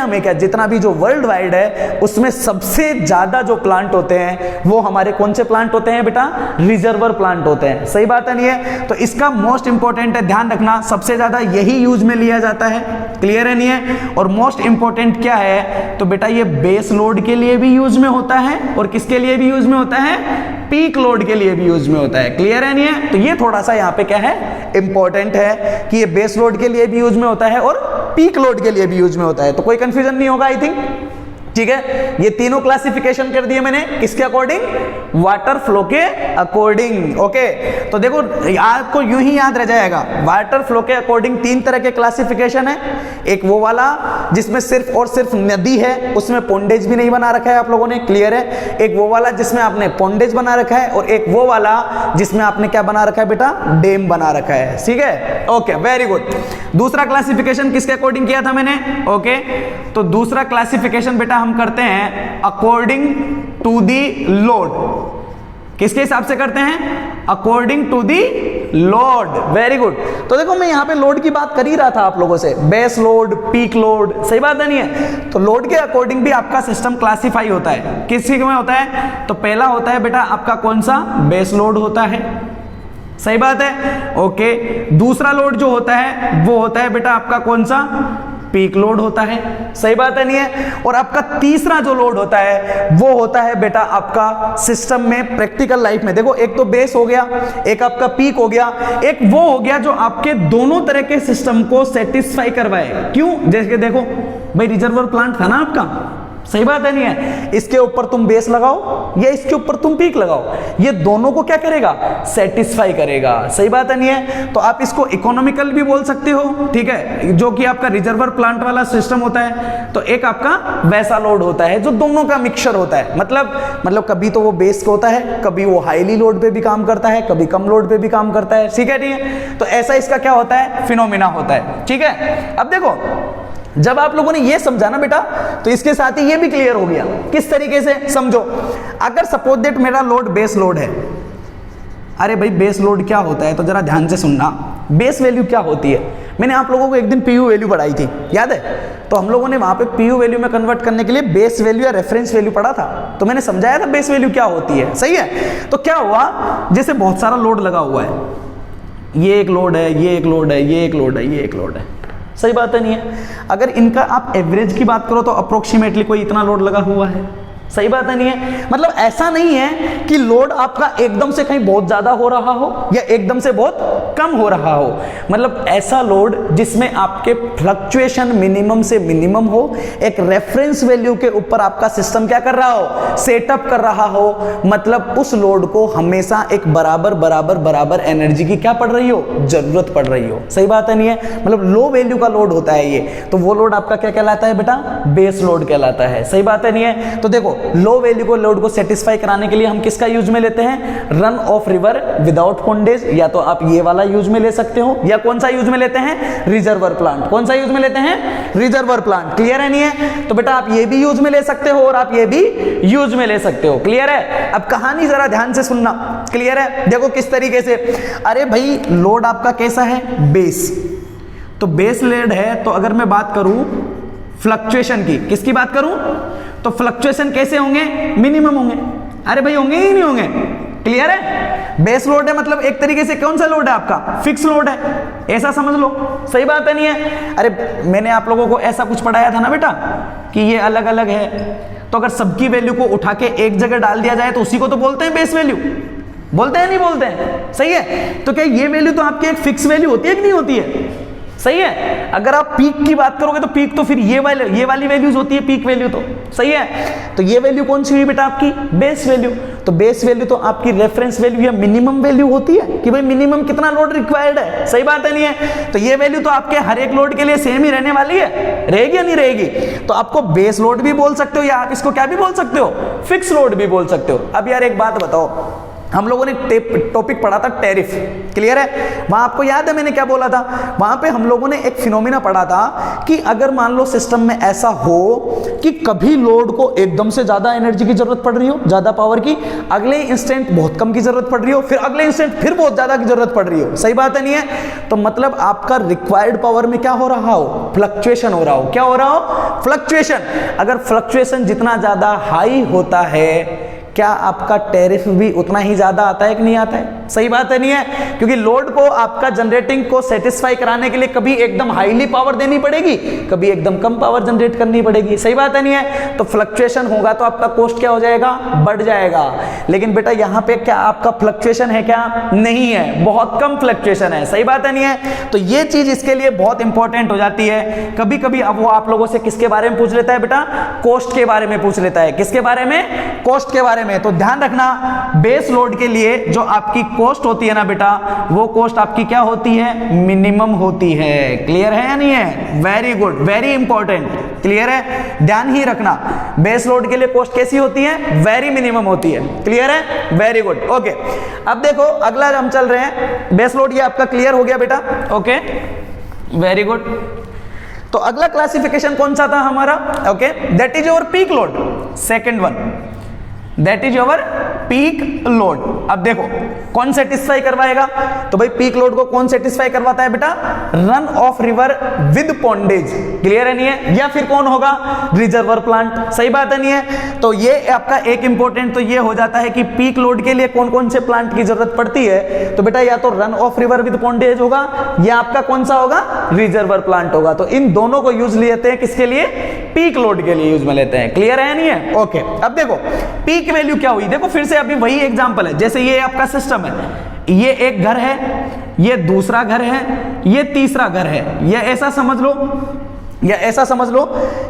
में क्या, जितना भी जो वर्ल्ड वाइड है उसमें सबसे ज्यादा जो प्लांट होते हैं वो हमारे कौन से प्लांट होते हैं बेटा, रिजर्वर प्लांट होते हैं, सही बात है नहीं है। तो इसका मोस्ट इंपॉर्टेंट है, ध्यान रखना, सबसे ज्यादा यही यूज में लिया जाता है, क्लियर है नहीं है। और मोस्ट इंपॉर्टेंट क्या है, तो बेटा ये बेस लोड के लिए भी यूज में होता है और किसके लिए भी यूज में होता है, पीक लोड के लिए भी यूज में होता है, क्लियर है नहीं है। तो ये थोड़ा सा यहाँ पे क्या है, इंपॉर्टेंट है कि ये बेस लोड के लिए भी यूज में होता है और पीक लोड के लिए भी यूज में होता है। तो कोई कंफ्यूजन नहीं होगा आई थिंक, ठीक है। ये तीनों क्लासिफिकेशन कर दिए मैंने, किसके अकॉर्डिंग, वाटर फ्लो के अकॉर्डिंग, ओके। तो देखो आपको यूं ही याद रह जाएगा, वाटर फ्लो के अकॉर्डिंग तीन तरह के क्लासिफिकेशन है। एक वो वाला जिसमें सिर्फ और सिर्फ नदी है, उसमें पॉन्डेज भी नहीं बना रखा है आप लोगों ने, क्लियर है। एक वो वाला जिसमें आपने पॉन्डेज बना रखा है, और एक वो वाला जिसमें आपने क्या बना रखा है बेटा, डैम बना रखा है, ठीक है, ओके, वेरी गुड। दूसरा क्लासिफिकेशन किसके अकॉर्डिंग किया था मैंने, ओके। तो दूसरा क्लासिफिकेशन बेटा हम करते हैं अकॉर्डिंग टू दी लोड। किसके हिसाब से करते हैं, according to the load, very good. तो देखो मैं यहाँ पे लोड की बात कर ही रहा था आप लोगों से, बेस लोड, पीक लोड, सही बात है नहीं है? तो लोड के अकॉर्डिंग भी आपका सिस्टम क्लासिफाई होता है। किस चीज में होता है? तो पहला होता है बेटा आपका कौन सा? बेस लोड होता है, सही बात है, ओके। दूसरा लोड जो होता है वो होता है बेटा आपका कौन सा? पीक लोड होता है, सही बात है नहीं है? और आपका तीसरा जो लोड होता है वो होता है बेटा आपका सिस्टम में प्रैक्टिकल लाइफ में, देखो एक तो बेस हो गया, एक आपका पीक हो गया, एक वो हो गया जो आपके दोनों तरह के सिस्टम को सेटिस्फाई करवाए। क्यों? जैसे देखो भाई रिजर्वर प्लांट था ना आपका, सही बात है नहीं है? इसके ऊपर तुम बेस लगाओ या इसके ऊपर तुम पीक लगाओ, ये दोनों को क्या करेगा? सेटिस्फाई करेगा, सही बात है नहीं है? तो आप इसको इकोनॉमिकल भी बोल सकते हो, ठीक है, जो कि आपका रिजर्वर प्लांट वाला सिस्टम होता है। तो एक आपका वैसा लोड होता है जो दोनों का मिक्सचर होता है, मतलब कभी तो वो बेस होता है, कभी वो हाईली लोड पे भी काम करता है, कभी कम लोड पे भी काम करता है, ठीक है नहीं है? तो ऐसा इसका क्या होता है? फिनोमिना होता है, ठीक है। अब देखो जब आप लोगों ने ये समझा ना बेटा, तो इसके साथ ही ये भी क्लियर हो गया। किस तरीके से? समझो, अगर सपोज दैट मेरा लोड बेस लोड है, अरे भाई बेस लोड क्या होता है तो जरा ध्यान से सुनना। बेस वैल्यू क्या होती है? मैंने आप लोगों को एक दिन पीयू वैल्यू पढ़ाई थी, याद है? तो हम लोगों ने वहां पे पीयू वैल्यू में कन्वर्ट करने के लिए बेस वैल्यू या रेफरेंस वैल्यू पढ़ा था, तो मैंने समझाया था बेस वैल्यू क्या होती है, सही है? तो क्या हुआ, जैसे बहुत सारा लोड लगा हुआ है, ये एक लोड है, ये एक लोड है, ये एक लोड है, ये एक लोड है, सही बात है नहीं है? अगर इनका आप एवरेज की बात करो तो अप्रोक्सीमेटली कोई इतना लोड लगा हुआ है, सही बात है नहीं है? मतलब ऐसा नहीं है कि लोड आपका एकदम से कहीं बहुत ज्यादा हो रहा हो या एकदम से बहुत कम हो रहा हो, मतलब ऐसा लोड जिसमें आपके फ्लक्चुएशन मिनिमम से मिनिमम हो, एक रेफरेंस वैल्यू के ऊपर आपका सिस्टम क्या कर रहा हो? सेटअप कर रहा हो, मतलब उस लोड को हमेशा एक बराबर बराबर बराबर एनर्जी की क्या पड़ रही हो? जरूरत पड़ रही हो, सही बात है नहीं है? मतलब लो वैल्यू का लोड होता है ये, तो वो लोड आपका क्या कहलाता है बेटा? बेस लोड कहलाता है, सही बात है नहीं है? तो देखो लो वैल्यू को लोड को सेटिस्फाई कराने के लिए हम किसका यूज में लेते हैं? रन ऑफ रिवर विदाउट पोंडेज, या तो आप ये वाला यूज में ले सकते हो, या कौन सा यूज में लेते हैं? Reservoir plant. कौन सा यूज में लेते हैं? Reservoir plant. क्लियर है नहीं है? तो बेटा आप ये भी यूज में ले सकते हो और आप ये भी यूज में ले सकते हो। क्लियर है? अब कहानी जरा ध्यान से सुनना, क्लियर है? देखो किस तरीके से, अरे भाई लोड आपका कैसा है? बेस। तो बेस लोड है, तो अगर मैं बात करूं फ्लक्चुएशन की, किसकी बात करूं? तो फ्लक्चुएशन कैसे होंगे? मिनिमम होंगे। अरे भाई होंगे ही नहीं होंगे? क्लियर है? बेस लोड है मतलब एक तरीके से कौन सा लोड है आपका? फिक्स लोड है, ऐसा समझ लो, सही बात है नहीं है? अरे मैंने आप लोगों को ऐसा कुछ पढ़ाया था ना बेटा कि ये अलग अलग है, तो अगर सबकी वैल्यू को उठा के एक जगह डाल दिया जाए तो उसी को तो बोलते हैं बेस वैल्यू, बोलते हैं नहीं बोलते हैं? सही है? तो क्या ये वैल्यू तो आपकी एक फिक्स वैल्यू होती है कि नहीं होती है? सही है? अगर आप पीक की बात करोगे तो पीक तो फिर ये वाली वैल्यूज होती है, पीक वैल्यू तो, सही है? तो ये वैल्यू कौन सी हुई बेटा आपकी? Base value. तो बेस वैल्यू तो आपकी रेफरेंस वैल्यू या मिनिमम वैल्यू होती है कि भाई मिनिमम कितना लोड रिक्वायर्ड है, सही बात है नहीं है? तो ये वैल्यू तो आपके हर एक लोड के लिए सेम ही रहने वाली है, रहेगी या नहीं रहेगी? तो आपको बेस लोड भी बोल सकते हो या आप इसको क्या भी बोल सकते हो? फिक्स लोड भी बोल सकते हो। अब यार एक बात बताओ, हम लोगों ने टॉपिक पढ़ा था टैरिफ, क्लियर है? वहां आपको याद है मैंने क्या बोला था? वहां पे हम लोगों ने एक फिनोमिना पढ़ा था कि अगर मान लो सिस्टम में ऐसा हो कि कभी लोड को एकदम से ज्यादा एनर्जी की जरूरत पड़ रही हो, ज्यादा पावर की, अगले इंस्टेंट बहुत कम की जरूरत पड़ रही हो, फिर अगले इंस्टेंट फिर बहुत ज्यादा की जरूरत पड़ रही हो, सही बात है नहीं है? तो मतलब आपका रिक्वायर्ड पावर में क्या हो रहा हो? फ्लक्चुएशन हो रहा हो। क्या हो रहा हो? फ्लक्चुएशन। अगर फ्लक्चुएशन जितना ज्यादा हाई होता है, क्या आपका टैरिफ भी उतना ही ज्यादा आता है कि नहीं आता है? सही बात है नहीं है? क्योंकि लोड को आपका जनरेटिंग को सेटिस्फाई कराने के लिए कभी एकदम हाईली पावर देनी पड़ेगी, कभी एकदम कम पावर जनरेट करनी पड़ेगी, सही बात है नहीं है? तो फ्लक्चुएशन होगा तो आपका कॉस्ट क्या हो जाएगा? बढ़ जाएगा। लेकिन बेटा यहाँ पे क्या आपका फ्लक्चुएशन है? क्या नहीं है, बहुत कम फ्लक्चुएशन है, सही बात है नहीं है? तो ये चीज इसके लिए बहुत इंपॉर्टेंट हो जाती है। कभी कभी अब वो आप लोगों से किसके बारे में पूछ लेता है बेटा? कॉस्ट के बारे में पूछ लेता है। किसके बारे में? कॉस्ट के बारे में। तो ध्यान रखना, बेस लोड के लिए जो आपकी कॉस्ट होती है ना बेटा, वो कॉस्ट आपकी क्या होती है? मिनिमम होती है। क्लियर है या नहीं है? Very good, very important, clear है? ध्यान ही रखना, बेस लोड के लिए कॉस्ट कैसी होती है? वेरी मिनिमम होती है। क्लियर है? Very good, okay. अब देखो अगला हम चल रहे हैं, बेस लोड ये आपका क्लियर हो गया बेटा, ओके, वेरी गुड। तो अगला क्लासिफिकेशन कौन सा था हमारा? Okay, that is your peak load, second one. That is your peak load. अब देखो कौन सेटिस्फाई करवाएगा, तो भाई पीक लोड को कौन सेटिस्फाई करवाता है बेटा, run of river with pondage, clear है नहीं है, या फिर कौन होगा, रिजर्वर प्लांट, सही बात है नहीं है। तो ये आपका एक इंपॉर्टेंट तो ये हो जाता है कि पीक लोड के लिए कौन कौन से प्लांट की जरूरत पड़ती है, तो बेटा या तो रन ऑफ रिवर विद पॉन्डेज होगा या आपका कौन सा होगा, रिजर्वर प्लांट होगा। तो इन दोनों को यूज लेते हैं किसके लिए, पीक लोड के लिए यूज में लेते हैं, क्लियर है नहीं है। ओके अब देखो पीक वैल्यू क्या हुई, देखो फिर से अभी वही एग्जांपल है, जैसे ये आपका सिस्टम है, ये एक घर है, ये दूसरा घर है, ये तीसरा घर है, ये ऐसा समझ लो या ऐसा समझ लो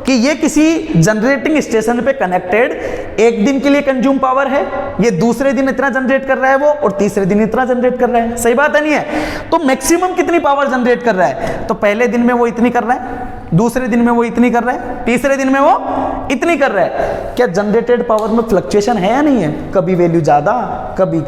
कि ये किसी जनरेटिंग स्टेशन पे कनेक्टेड एक दिन के लिए कंज्यूम पावर है, ये दूसरे दिन इतना जनरेट कर रहा है वो, और तीसरे दिन इतना जनरेट कर रहा है, सही बात है नहीं है। तो मैक्सिमम कितनी पावर जनरेट कर रहा है, तो पहले दिन में वो इतनी कर रहा है, दूसरे दिन में वो इतनी कर रहा है, तीसरे दिन में वो इतनी कर रहा है। क्या जनरेटेड पावर में फ्लक्चुएशन है या नहीं है, कभी वैल्यू ज्यादा कभी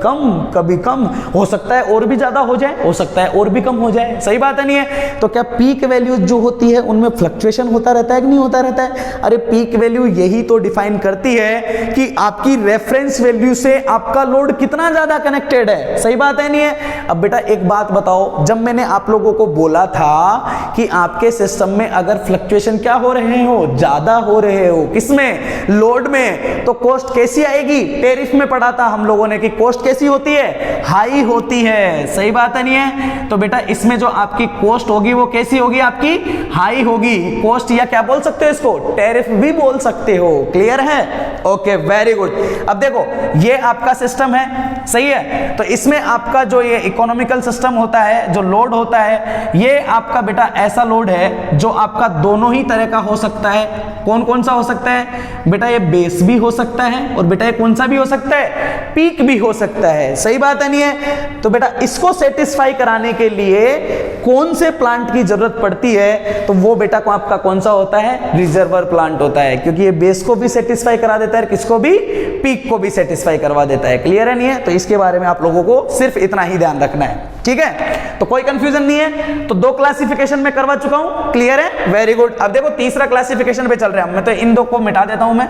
कम, हो सकता है और भी ज्यादा हो जाए, हो सकता है और भी कम हो जाए, सही बात है नहीं है। तो क्या पीक वैल्यू जो होती है उनमें फ्लक्चुएशन होता रहता है कि नहीं होता रहता है, अरे पीक वैल्यू यही तो डिफाइन करती है कि आपकी रेफरेंस वैल्यू से आपका लोड कितना ज्यादा कनेक्टेड है, सही बात है नहीं है। अब बेटा एक बात बताओ, जब मैंने आप लोगों को बोला था कि आपके सिस्टम में अगर फ्लक्चुएशन क्या हो रहे हो, ज्यादा हो रहे हो, किसमें, लोड में, तो कॉस्ट कैसी आएगी, टेरिफ में पढ़ा था हम लोगों ने कि कॉस्ट कैसी होती है, हाई होती है, सही बात है नहीं है। तो बेटा इसमें जो आपकी कॉस्ट होगी वो कैसी होगी, आपकी हाई होगी, कॉस्ट या क्या बोल सकते हो इसको, टेरिफ भी बोल सकते हो, क्लियर है। Okay very good. अब देखो ये आपका सिस्टम है, सही है, तो इसमें आपका जो ये इकोनॉमिकल सिस्टम होता है, जो लोड होता है, ये आपका बेटा ऐसा लोड है जो आपका दोनों ही तरह का हो सकता है। कौन कौन सा हो सकता है बेटा, ये बेस भी हो सकता है, और बेटा ये कौन सा भी हो सकता है, पीक भी हो सकता है, सही बात है नहीं है। तो बेटा इसको सेटिस्फाई कराने के लिए कौन से प्लांट की जरूरत पड़ती है, तो वो बेटा को आपका कौन सा होता है, रिजर्वर प्लांट होता है, क्योंकि ये बेस को भी सेटिस्फाई करा देता है, किसको भी, पीक को भी सेटिस्फाई करवा देता है, क्लियर है नहीं है। तो इसके बारे में आप लोगों को सिर्फ इतना ही ध्यान रखना है, ठीक है, तो कोई कंफ्यूजन नहीं है। तो दो क्लासिफिकेशन में करवा चुका हूं, क्लियर है, वेरी गुड। अब देखो तीसरा क्लासिफिकेशन पे चल रहे हैं, मैं तो इन दो को मिटा देता हूं मैं,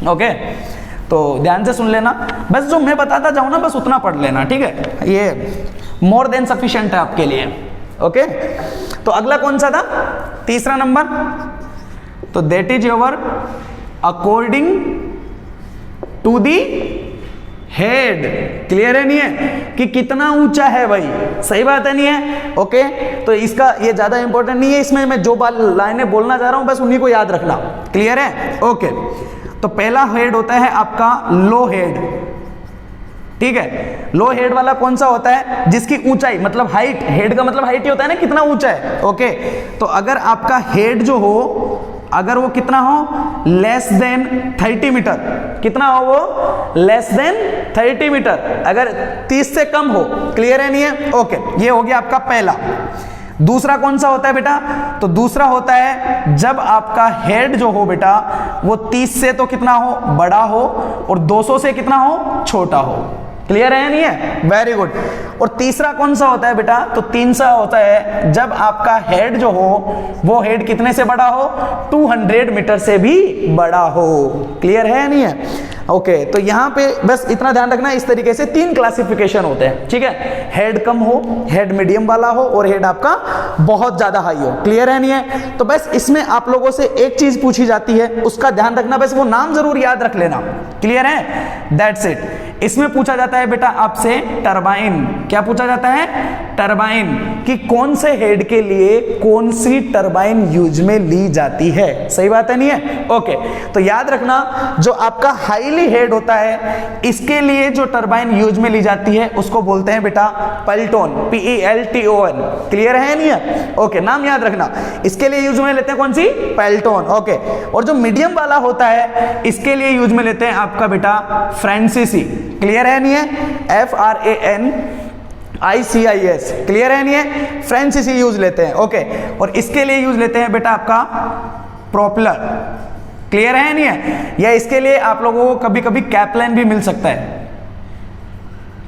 ओके, तो ध्यान से सुन लेना, बस जो मैं बताता जाऊं ना बस उतना पढ़ लेना, ठीक है, ये मोर देन सफिशिएंट है आपके लिए, ओके। तो अगला कौन सा था, तीसरा नंबर, तो that is your according to the head, clear है नहीं है, कि कितना ऊंचा है भाई, सही बात है नहीं है। ओके तो इसका ये ज्यादा इंपॉर्टेंट नहीं है, इसमें मैं जो लाइनें बोलना चाह रहा हूं बस उन्हीं को याद रखना, क्लियर है। ओके तो पहला हेड होता है आपका लो हेड, ठीक है, लो हेड वाला कौन सा होता है, जिसकी ऊंचाई मतलब हाइट, हेड का मतलब हाइट ही होता है ना, कितना ऊंचा है। ओके तो अगर आपका हेड जो हो, अगर वो कितना हो, लेस देन 30 मीटर, कितना हो वो, लेस देन 30 मीटर, अगर 30 से कम हो, क्लियर है नहीं है। ओके ये हो गया आपका पहला। दूसरा कौन सा होता है बेटा, तो दूसरा होता है जब आपका हेड जो हो बेटा वो 30 से तो कितना हो, बड़ा हो, और 200 से कितना हो, छोटा हो, क्लियर है नहीं है, वेरी गुड। और तीसरा कौन सा होता है बेटा, तो तीसरा होता है जब आपका हेड जो हो वो हेड कितने से बड़ा हो, 200 मीटर से भी बड़ा हो, क्लियर है नहीं है। ओके तो यहां पे बस इतना ध्यान रखना, इस तरीके से 3 क्लासिफिकेशन होते हैं, ठीक है, हेड कम हो, हेड मीडियम वाला हो, और हेड आपका बहुत ज्यादा हाई हो, क्लियर है नहीं है। तो बस इसमें आप लोगों से एक चीज पूछी जाती है, उसका ध्यान रखना, बस वो नाम जरूर याद रख लेना, क्लियर है, दैट्स इट। इसमें पूछा जाता है बेटा आपसे टरबाइन, क्या पूछा जाता है, टरबाइन, कि कौन से हेड के लिए कौन सी टरबाइन यूज में ली जाती है, सही बात है नहीं है। ओके तो याद रखना जो आपका हाईली हेड होता है इसके लिए जो टरबाइन यूज में ली जाती है उसको बोलते हैं बेटा पेल्टोन, PELTON, क्लियर है नहीं है। ओके नाम याद रखना, इसके लिए यूज में लेते हैं कौन सी, पेल्टोन। ओके और जो मीडियम वाला होता है इसके लिए यूज में लेते हैं आपका बेटा फ्रांसीसी, क्लियर है नहीं है, FRANCIS, क्लियर है नहीं है, फ्रांसीसी यूज लेते हैं। ओके और इसके लिए यूज लेते हैं बेटा आपका प्रोपेलर, क्लियर है नहीं है, या इसके लिए आप लोगों को कभी कभी कैप्लाइन भी मिल सकता है,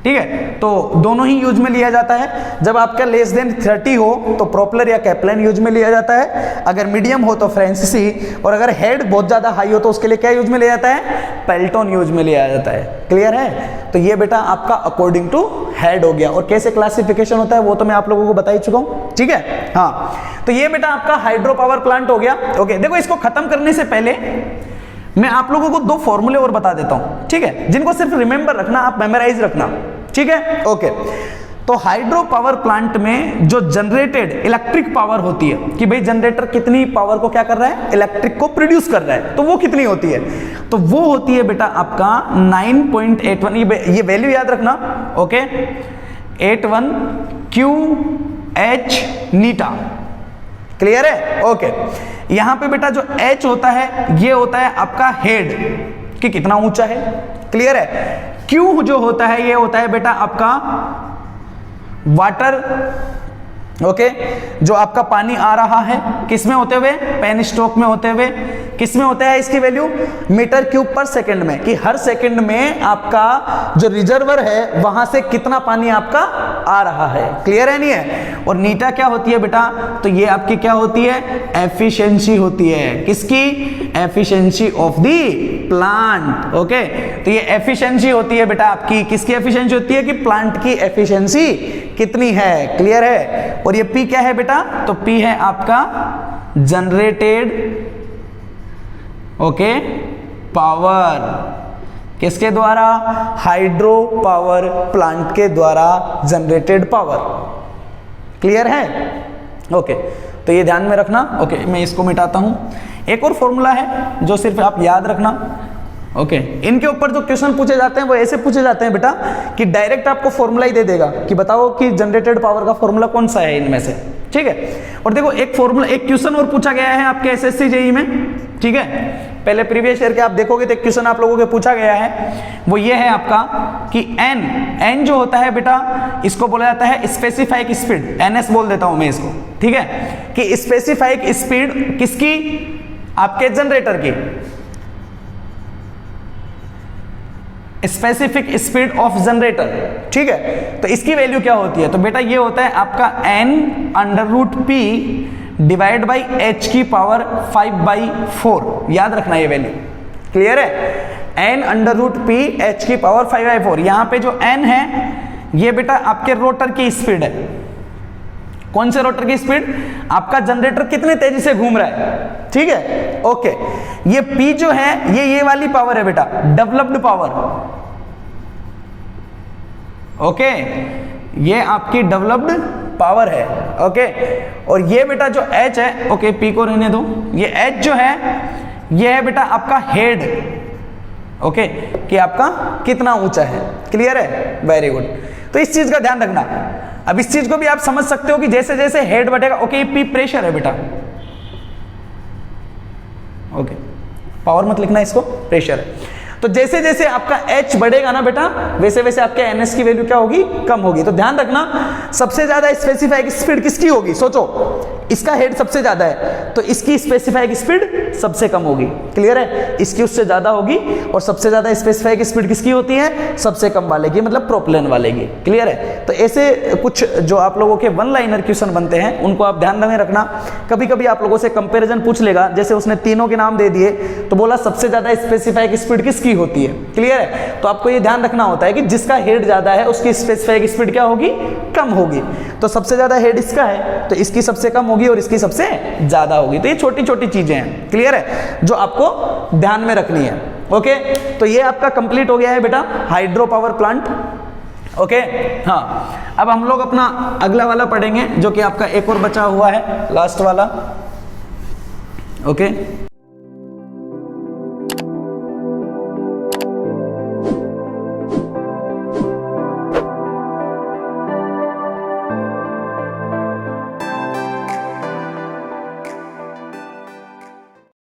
ठीक है। तो दोनों ही यूज में लिया जाता है। जब आपका लेस देन 30 हो तो प्रोपेलर या कैप्लाइन यूज में लिया जाता है, अगर मीडियम हो तो फ्रांसीसी, और अगर हेड बहुत ज्यादा हाई हो तो उसके लिए क्या यूज में लिया जाता है, पेल्टन यूज में लिया जाता है। क्लियर है। तो ये बेटा आपका अकॉर्डिंग टू हेड हो गया, और कैसे क्लासिफिकेशन होता है वो तो मैं आप लोगों को बता ही चुका हूं। ठीक है। हाँ, तो ये बेटा आपका हाइड्रो पावर प्लांट हो गया। ओके, देखो इसको खत्म करने से पहले मैं आप लोगों को 2 फॉर्मूले और बता देता हूं, ठीक है, जिनको सिर्फ रिमेंबर रखना, आप मेमोराइज रखना, ठीक है। ओके, तो हाइड्रो पावर प्लांट में जो जनरेटेड इलेक्ट्रिक पावर होती है कि भाई जनरेटर कितनी पावर को क्या कर रहा है, इलेक्ट्रिक को प्रोड्यूस कर रहा है, तो वो कितनी होती है, तो वो होती है बेटा आपका 9.81, ये वैल्यू याद रखना। ओके, 81 QH नीटा। क्लियर है। ओके, यहां पे बेटा जो H होता है ये होता है आपका हेड कि कितना ऊंचा है। क्लियर है। Q जो होता है ये होता है बेटा आपका वाटर, ओके, जो आपका पानी आ रहा है किस में होते हुए, पेन स्ट्रोक में होते हुए, किस में होता है इसकी वैल्यू, मीटर क्यूब पर सेकंड में, कि हर सेकंड में आपका जो रिजर्वर है वहां से कितना पानी आपका आ रहा है। क्लियर है नहीं है। और नीटा क्या होती है बेटा, तो ये आपकी क्या होती है, एफिशिएंसी होती है, किसकी, efficiency of the plant. Okay, तो ये एफिशिएंसी होती है बेटा आपकी, किसकी एफिशिएंसी होती है, कि प्लांट की एफिशिएंसी कितनी है। क्लियर है। और ये P क्या है बेटा, तो P है आपका जनरेटेड, ओके, पावर, किसके द्वारा, हाइड्रो पावर प्लांट के द्वारा जनरेटेड पावर। क्लियर है। ओके, तो ये ध्यान में रखना। ओके, मैं इसको मिटाता हूं। एक और फॉर्मूला है जो सिर्फ आप याद रखना। ओके, इनके ऊपर जो क्वेश्चन पूछे जाते हैं वो ऐसे पूछे जाते हैं बेटा कि डायरेक्ट आपको फॉर्मूला ही दे देगा कि बताओ कि जनरेटेड पावर का फॉर्मूला कौन सा है इनमें से। ठीक है। और देखो एक फॉर्मूला, एक क्वेश्चन और पूछा गया है आपके एसएससी जेईई में। ठीक है, पहले प्रीवियस ईयर के आप देखोगे तो एक क्वेश्चन आप लोगों के पूछा गया है, वो ये है आपका कि एन जो होता है बेटा इसको बोला जाता है स्पेसिफाइक स्पीड, एनएस बोल देता हूं मैं इसको। ठीक है, कि स्पेसिफाइक स्पीड किसकी, आपके जनरेटर की, स्पेसिफिक स्पीड ऑफ जनरेटर। ठीक है, तो इसकी वैल्यू क्या होती है, तो बेटा ये होता है आपका n√p डिवाइड बाई h की पावर 5/4। याद रखना ये वैल्यू। क्लियर है। n√p h की पावर 5/4। यहां पे जो n है ये बेटा आपके रोटर की स्पीड है। कौन से रोटर की स्पीड, आपका जनरेटर कितनी तेजी से घूम रहा है। ठीक है। ओके, ये P जो है ये वाली पावर है बेटा, डेवलप्ड पावर। ओके, ये आपकी डेवलप्ड पावर है। ओके, और ये बेटा जो H है, ओके P को रहने दो, ये H जो है ये है बेटा आपका हेड। ओके, कि आपका कितना ऊंचा है। क्लियर है, वेरी गुड। तो इस चीज का ध्यान रखना। अब इस चीज को भी आप समझ सकते हो कि जैसे जैसे हेड बढ़ेगा, ओके P प्रेशर है बेटा, ओके पावर मत लिखना इसको, प्रेशर है। तो जैसे जैसे आपका H बढ़ेगा ना बेटा वैसे वैसे आपके NS की वैल्यू क्या होगी, कम होगी। तो ध्यान रखना, सबसे ज्यादा स्पेसिफाइक स्पीड किसकी होगी, सोचो, इसका हेड सबसे ज्यादा है तो इसकी स्पेसिफाइक स्पीड सबसे कम होगी। क्लियर है, इसकी उससे ज्यादा होगी, और सबसे ज्यादा स्पेसिफाइक स्पीड किसकी होती है, सबसे कम वाले की, मतलब प्रोपेलर वाले की। क्लियर है। तो ऐसे कुछ जो आप लोगों के वन लाइनर क्वेश्चन बनते हैं उनको आप ध्यान में रखना। कभी कभी आप लोगों से कंपेरिजन पूछ लेगा, जैसे उसने तीनों के नाम दे दिए तो बोला सबसे ज्यादा स्पेसिफाइक स्पीड किसकी होती है। क्लियर है। तो आपको ये ध्यान रखना होता है कि जिसका हेड ज्यादा है उसकी स्पेसिफाइक स्पीड क्या होगी, कम होगी। तो सबसे ज्यादा हेड इसका है तो इसकी सबसे कम होगी और इसकी सबसे ज्यादा होगी। तो ये छोटी छोटी चीजें हैं। क्लियर है, जो आपको ध्यान में रखनी है। ओके, तो ये आपका कंप्लीट हो गया है बेटा हाइड्रो पावर प्लांट। ओके, हाँ, अब हम लोग अपना अगला वाला पढ़ेंगे जो कि आपका एक और बचा हुआ है, लास्ट वाला। ओके